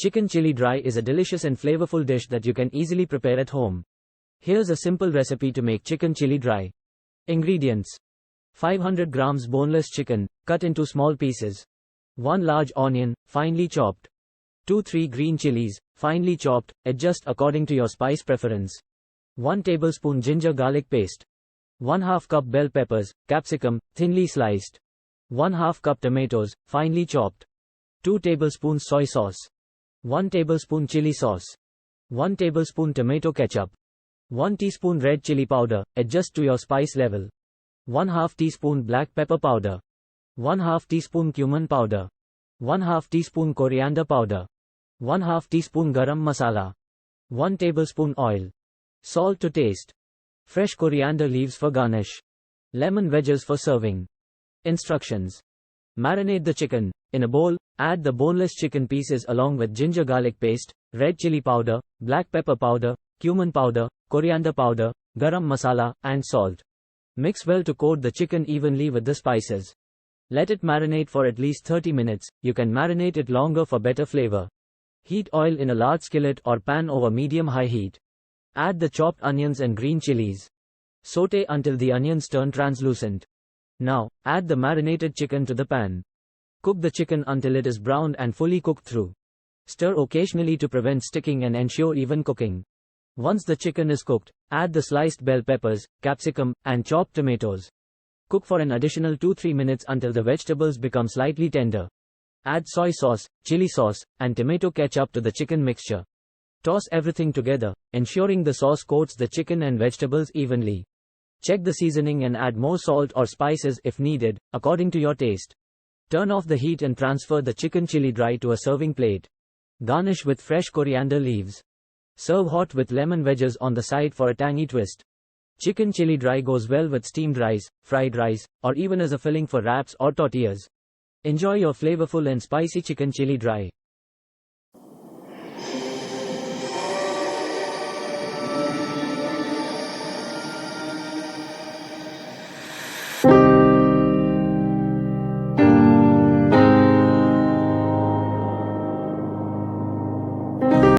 Chicken chili dry is a delicious and flavorful dish that you can easily prepare at home. Here's a simple recipe to make chicken chili dry. Ingredients: 500 grams boneless chicken, cut into small pieces. 1 large onion, finely chopped. 2-3 green chilies, finely chopped, adjust according to your spice preference. 1 tablespoon ginger garlic paste. 1/2 cup bell peppers, capsicum, thinly sliced. 1/2 cup tomatoes, finely chopped. 2 tablespoons soy sauce. 1 tablespoon chili sauce. 1 tablespoon tomato ketchup. 1 teaspoon red chili powder, adjust to your spice level. 1/2 teaspoon black pepper powder. 1/2 teaspoon cumin powder. 1/2 teaspoon coriander powder. 1/2 teaspoon garam masala. 1 tablespoon oil. Salt to taste. Fresh coriander leaves for garnish. Lemon wedges for serving. Instructions: marinate the chicken. In a bowl, add the boneless chicken pieces along with ginger garlic paste, red chili powder, black pepper powder, cumin powder, coriander powder, garam masala, and salt. Mix well to coat the chicken evenly with the spices. Let it marinate for at least 30 minutes, you can marinate it longer for better flavor. Heat oil in a large skillet or pan over medium-high heat. Add the chopped onions and green chilies. Sauté until the onions turn translucent. Now, add the marinated chicken to the pan. Cook the chicken until it is browned and fully cooked through. Stir occasionally to prevent sticking and ensure even cooking. Once the chicken is cooked, add the sliced bell peppers, capsicum, and chopped tomatoes. Cook for an additional 2-3 minutes until the vegetables become slightly tender. Add soy sauce, chili sauce, and tomato ketchup to the chicken mixture. Toss everything together, ensuring the sauce coats the chicken and vegetables evenly. Check the seasoning and add more salt or spices if needed, according to your taste. Turn off the heat and transfer the chicken chili dry to a serving plate. Garnish with fresh coriander leaves. Serve hot with lemon wedges on the side for a tangy twist. Chicken chili dry goes well with steamed rice, fried rice, or even as a filling for wraps or tortillas. Enjoy your flavorful and spicy chicken chili dry.